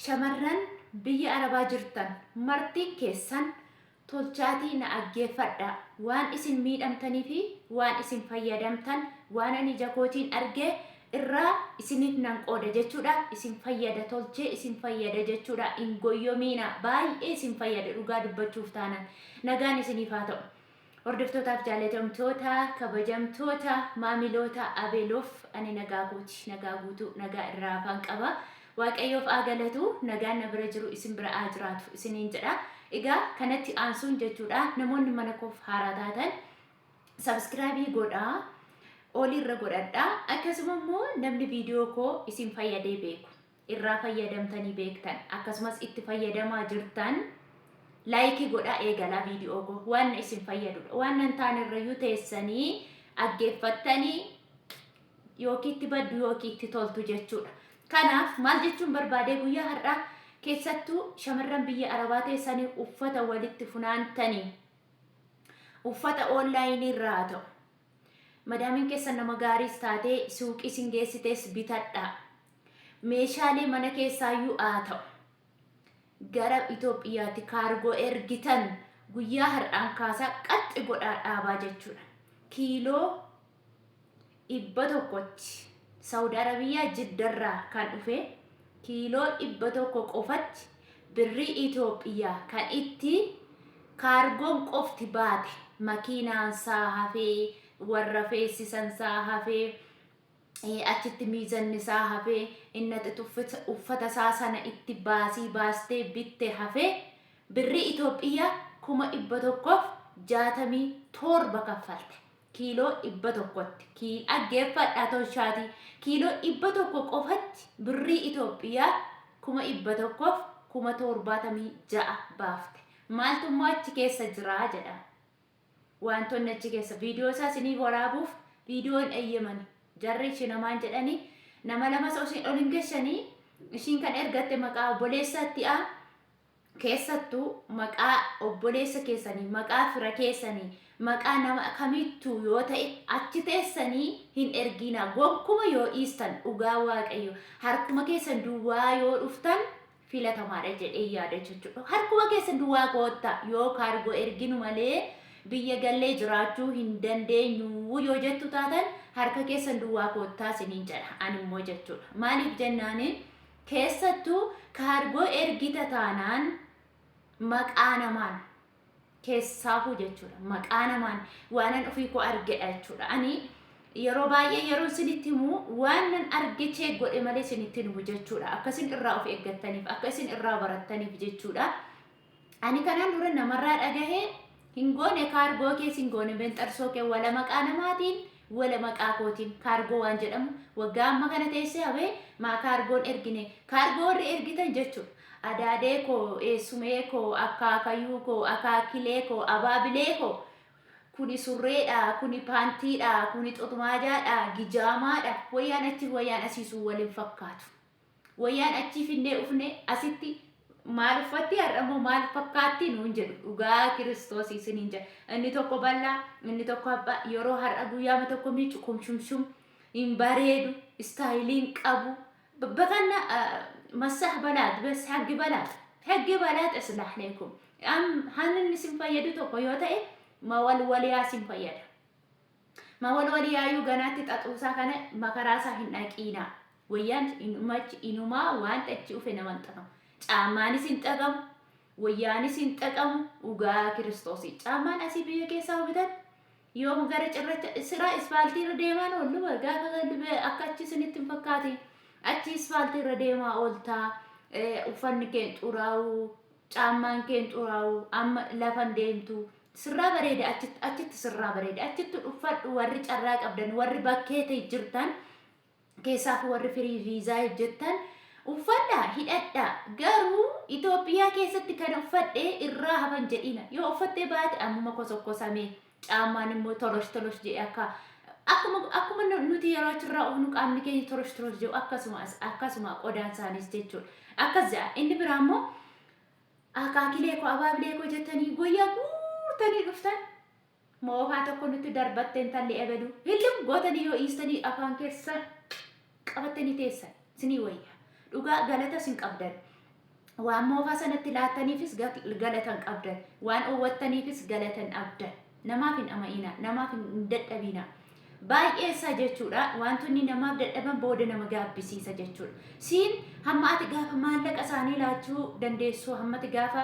shamarran biyya arabaa jirtan martiin keessan tolchaatii na aggeeffadha waan isin miidhamtanii fi waan isin fayyadamtan waan ani jakootiin argee irraa isiniif nan qooda jechuudha. Isin fayyada tolchee isin fayyada jechuudha. Ingoyyoomiina baay'ee isin fayyada dhugaa dubbachuuf taanaan nagaan isiniif haa ta'u. Hordoftootaaf jaalatamtoota kabajamtoota maamiloota abeeloof ani nagaa guutuu nagaa irraa afaan qaba. Waaqayyoof haa galatu nagaan na bira jiru isin bira haa jiraatu isiniin jedha. Egaa kanatti aansuun jechuudha namoonni mana koof haaraa taatan subscribe godhaa olirra godhadhaa. Akkasuma immoo namni viidiyoo koo isin fayyadee beeku irraa fayyadamtanii beektan akkasumas itti fayyadamaa jirtan like godhaa eegalaa viidiyoo koo waan isin fayyadudha. Waan nan taane irrayyuu teessanii aggeeffattanii yookiin itti baddu yookiin itti toltu jechuudha. Kanaaf maal jechuun barbaade guyyaa har'aa keessattuu shamarran biyya arabaa teessanii uffata walitti funaantanii uffata onlaayinii irraa ta'u madaamiin keessan nama gaariis taatee suuqii isin geessitees bitadhaa. Meeshaalee mana keessaayyuu haa ta'u gara Itoophiyaatti kaargoo ergitan guyyaa har'aan kaasaa qaxxi godhaa dhaabaa jechuudha. Kiiloo 100tti Saudi Arabiyaa Jiddarraa kan dhufe kiiloo 100 qofatti birrii Itoophiyaa kan itti kaargoon qofti baate makiinaan saa hafee warra feesisan saa hafee achitti miizanni saa hafee innati uffata saa sana itti baastee bitte hafee birrii Itoophiyaa 167 kaffalte. Kiiloo 100tti aggeeffadhaa tolchaati kiiloo 100 qofatti birrii Itoophiyaa 176 baafte. Maaltummaa achi keessa jira jedha. Wantoonni achi keessa viidiyoo isaa isinii waraabuuf viidiyoon eeyyaman jarri ishi namaan jedhanii nama lama ol hin geeshanii ishiin kan ergatte maqaa obboleessaatti keessattuu maqaa obboleessa keessanii maqaa fira keessanii maqaa nama kamittuu yoo ta'e achi teessanii hin ergina. Gonkuma yoo dhiistan dhugaa waaqayyo harkuma keessan duwwaa yoo dhuftan filatamaadha jedhee yaada jechuudha. Harkuma keessan duwwaa koottaa yoo kaargoo erginu malee biyya gallee jiraachuu hin dandeenyu yoo jettu taatan harka keessan duwwaa koottaa isiniin jedha ani immoo jechuudha. Maaliif jennaani keessattuu kaargoo ergita taanaan maqaa namaan keessaafuu jechuudha. Maqaa namaan waanan ofii koo argedha jechuudha. Ani yeroo baay'ee yeroo isinitti himu waanan argichee godhe malee isinitti himu jechuudha. Akkasin irraa of eeggattaniif akkasin irraa barattaniif jechuudha. Ani kanaan dura namarraa dhagahee hin goone kaargoo keessa hin goone benxarsoo kee wala maqaa namaatiin wala maqaa kootiin kaargoo waan jedhamu waggaa amma kana teessee habee maa kaargoon ergine kaargoo warri ergitan jechuudha. Adaadee koo eessumee koo akaakayyuu koo akaakilee koo abaabilee koo kuni surreedha kuni paantiidha kuni xoxumaajaadha gijaamaadha wayyaan achi wayyaan asiisuu waliin fakkaatu. Wayyaan achi finnee ufne asitti maal uffatti har'amoo maal fakkaatti nuun jedhu dhugaa Kiristoos isiniin jedha. Inni tokko bal'aa inni tokko abbaa yeroo har'a guyyaama tokko miicu kumshumshum hin bareedu istaayiliin qabu bakkanna مسح بلاد بس حق بلاد أصلح لكم هن النسم فيدو تقيوتا ما والوليا سم فيدا ما والوليا يو جناتي تطوسا كنا مكراسا هناك إينا ويان إنما وانت تشوف نمانتنا أماني سنتقم وياني سنتقم وجا كريستوسي أمان أسيبيه كيسا وبدت يوم غرج الرج سرا إسفالتي رديمان ولو وجا كذا أكتشي سنتم فكاتي achi isfaaltii irra deemaa ooltaa uffanni keen xuraa'u caammaan keen xuraa'u amma lafan deemtu sirraa bareede achitti sirraa bareede achitti uffadhu warri carraa qabdan warri bakkee ta'e jirtan keessaaf warri firii viizaa hojjettan uffadhaa hidhadhaa. Garuu Itoophiyaa keessatti kan uffadhee irraa hafan jedhina yoo uffattee baate ammuma kosokkosamee caammaan immoo tolosh jedhee akkuma nuti yeroo achirraa ofnu qaamni keenya torosh jedhu akkasuma qodaan isaanis jechuudha. Akkasuma inni biraa immoo akaakilee koo abaabilee koo jettanii guyyaa guurtanii dhuftan moofaa tokko nutti darbatteen talli ebedu hillim gootanii yoo dhiistanii afaan keessan qabattanii teessan sinii wayya dhugaa galata sin qabdan waan moofaa sanatti laattaniifis galatan qabdan, waan oowwattaniifis galatan abdan. Namaaf hin ama'ina, namaaf hin dadhabina. Baay'ee isaa jechuudha. Wantoonni namaaf dadhaban booda nama gaabbisiisa jechuudha. Siin hamma ati gaafa maallaqa isaanii laachuu dandeessu, hamma ati gaafa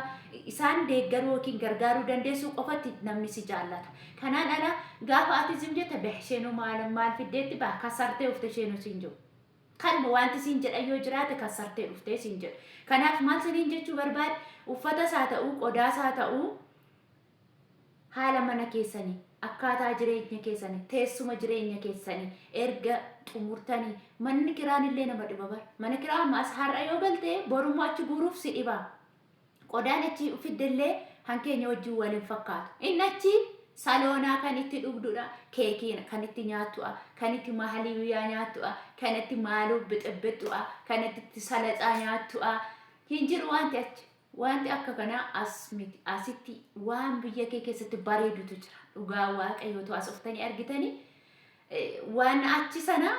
isaan deeggaruu yookiin gargaaruu dandeessu qofatti namni si jaallata. Kanaan ala gaafa ati sim jetta behsheenuu maal fiddeetti baa kasartee ufte sheenuu siin jiru. Kan wanti siin jedha yoo jiraate kasartee dhuftee siin jedha. Kanaaf maal siniin jechuu barbaade uffatas haa ta'uu, qodaas haa ta'uu, haala mana keessanii, akkaataa jireenya keessanii, teessuma jireenya keessanii erga xumurtanii manni kiraan illee nama dhiba bara. Mana kiraa ammas har'a yoo galte borummoo achi guuruuf si dhiba. Qodaan achi fiddellee hankeenya wajjin waliin fakkaatu. Inni achi saloonaa kan itti dhugdudha, keekiin kan itti nyaattu'a, kan itti mahaliyaa nyaattu'a, kan itti maaluu bixibixu'a, kan itti salaxaa nyaattu'a. Hin jiru wanti achi. Wanti akka kanaa asitti waan biyya kee keessatti bareedutu jira. Dhugaa Waaqayyootu as uftanii argitanii waan achi sana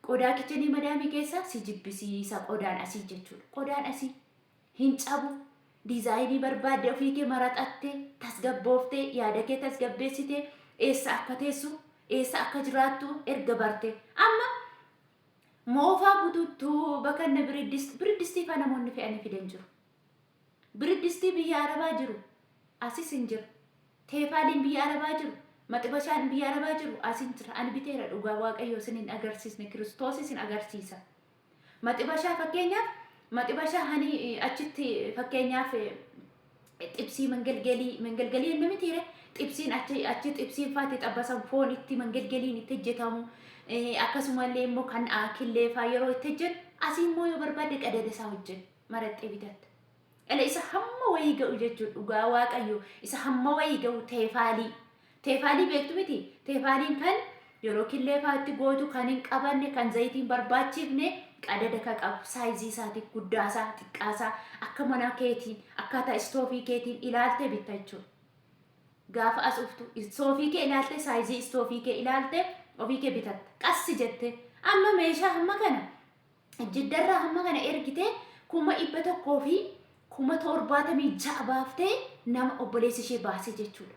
qodaa kichenii madaamii keessa si jibbisiisa qodaan asii jechuudha. Qodaan asii hin cabu. Dizaayinii barbaadde ofii kee maraxattee tasgabbooftee yaada kee tasgabbeessitee eessa akka teessu eessa akka jiraattu erga barte. Amma moofaa bututtuu bakka biriddistii fa namoonni fe'anii fidan jiru. Biriddistii biyya Arabaa jiru asis hin jiru. Teefaaliin biyya Arabaa jiru, maxibashaan biyya Arabaa jiru asin jira. Ani biteera dhugaa Waaqayyoo isin agarsiisne, Kiristoos isin agarsiisa. Maxibashaa fakkeenyaaf maxibashaa hani achitti fakkeenyaaf xibsii mangalgalii inni mitiire xibsiin achi xibsiin faati xabbasan foon itti mangalgaliin itti hojjetamu. Akkasumallee immoo kan killee faa yeroo itti hojjetu asii immoo yoo barbaadde qadada isaa hojjetu maraxxee bitatta. Ala isa hamma wayii ga'u jechuudha dhugaa Waaqayyoo isa hamma wayii ga'u teefaalii. Teefaalii beektu miti? Teefaaliin kan yeroo killee faatti gootu kan hin qabanne kan zayitiin barbaachifne qadada ka qabu saayizii isaatii guddaasaa xiqqaasaa akka mana keetiin akkaataa istoofii keetiin ilaaltee bitta jechuudha. Gaafa as uftu istoofii kee ilaalte saayizii istoofii kee ilaalte ofii kee bitatta. Qassi jette amma meeshaa hamma kana jiddarraa hamma kana ergite 1,176 baaftee nama obboleessi ishee baase jechuudha.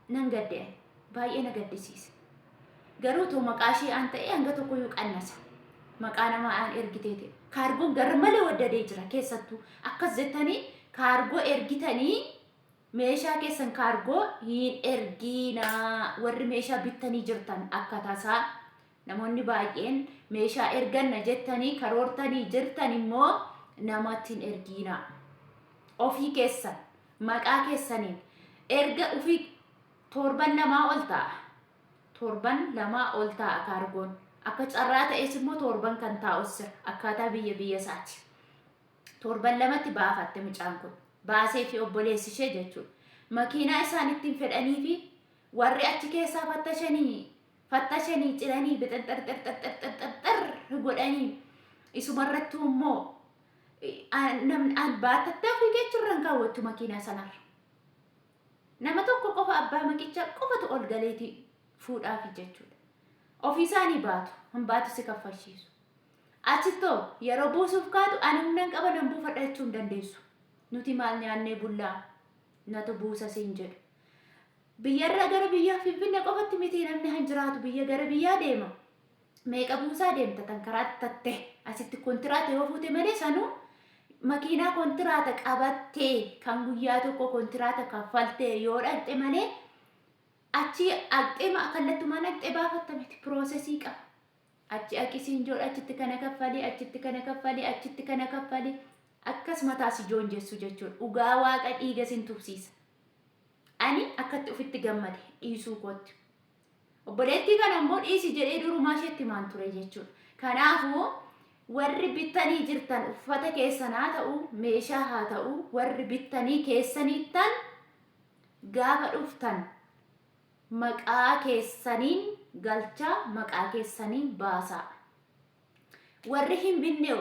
Nan gaddee baay'ee na gaddisiise. Garuu too maqaa ishee aan ta'e hanga tokkoyyuu qannasa. Maqaa namaa aan ergiteeti. Kaargoon gara malee waddadee jira keessattuu akkas jettanii kaargoo ergitanii meeshaa keessan kaargoo hin ergiinaa. Warri meeshaa bittanii jirtan akka tasaa namoonni baay'een meeshaa erganna jettanii karoortanii jirtan immoo namatti hin ergiinaa. Ofii keessan maqaa keessaniin erga ofii torban lamaa ol ta'a. Torban lamaa ol ta'a kaargoon. Akka carraa ta'es immoo torban kan taa'us akkaataa biyya isaati. Torban lamatti baafatte mucaan kun. Baasee fi obboleessi ishee jechuudha. Makiinaa isaan ittiin fedhanii fi warri achi keessaa fattashanii ciranii bixaxxar godhanii isumarrattuu immoo baatattee ofii jechuurraan kaawwattu makiinaa sanarra. Nama tokko qofa abbaa maqichaa qofatu ol galeetii fuudhaaf jechuudha. Ofii isaanii baatu, hin baatu si kaffalchiisu. Achittoo yeroo buusuuf kaatu ani humna qaba nan buufadha jechuu hin dandeessu. Nuti maal nyaannee bullaa natu buusa siin jedhu. Biyyarraa gara biyyaa Finfinnee qofatti miti namni han jiraatu biyya gara biyyaa deema. Meeqa buusaa deemta tan karaatti tattee asitti kontiraata yoo fuute malee sanuu makiinaa kontiraata qabattee kan guyyaa tokko kontiraata kaffaltee yoo dhaqxe malee achi aqxeema kallattumaan aqxee baafatta miti piroosesii qaba. Achi aqisiin joodha achitti kana kaffalii achitti kana kaffalii achitti kana kaffalii akkas mataas ijoon jessu jechuudha. Dhugaa Waaqa dhiiga sin tufsiisa. Ani akkatti ofitti gammade dhiisuu kootti. Obboleettii kana immoo dhiisi jedhee durumaa isheetti maan ture jechuudha. Kanaafuu warri bittanii jirtan uffata keessan haa ta'u meeshaa haa ta'u warri bittanii keessaniittan gaafa dhuftan maqaa keessaniin galchaa maqaa keessaniin baasaa. Warri hin binne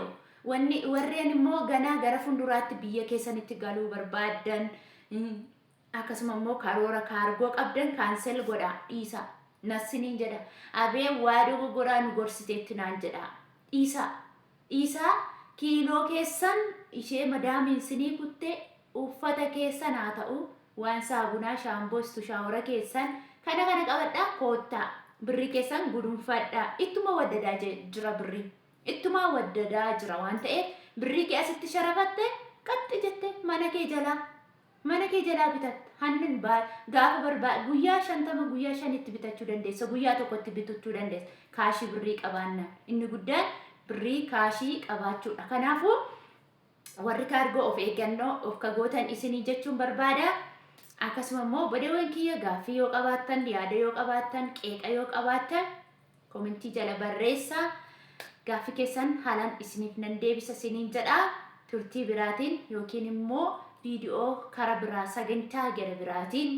warreen immoo ganaa gara fuulduraatti biyya keessanitti galuu barbaadan akkasuma immoo karoora kaargoo qabdan kaansel godhaa dhiisaa. Nassiniin jedha abee waa dogoggoraa nu gorsiteetti naan jedha dhiisaa kiiloo keessan ishee madaamiin sinii kuttee uffata keessan haa ta'u waan saabunaa shaamboostu shaawara keessan kana qabadhaa koottaa birrii keessan gudunfadhaa ittuma waddadaa jira birrii ittuma waddadaa jira waan ta'eef birrii kee asitti sharafatte qaxxi jette mana kee jalaa bitatta hannin gaafa barbaad guyyaa 50 guyyaa 5 bitachuu dandeessa guyyaa tokkotti bitachuu dandeessa kaashii birrii qabaannaan inni guddaan birrii kaashii qabaachuudha kanaafuu warri kaargoo of eeggannoo of kagootan isinii jechuun barbaada akkasuma immoo bodeewwan kiyya gaaffii yoo qabaattan yaada yoo qabaattan qeeqa yoo qabaattan komentii jala barreessaa gaaffii keessan haalaan isiniif nan deebisa isiniin jedha turtii biraatiin yookiin immoo viidiyoo kara biraa sagantaa gara biraatiin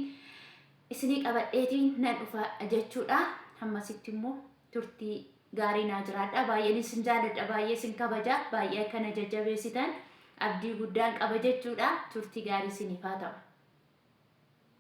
isinii qabadheetiin nan dhufa jechuudha hammasitti immoo turtii gaarii naa jiraadha baay'een isin jaalladha baay'ee isin kabaja baay'ee akkana jajjabeessitan abdii guddaan qaba jechuudha turtii gaarii isiniif haa ta'u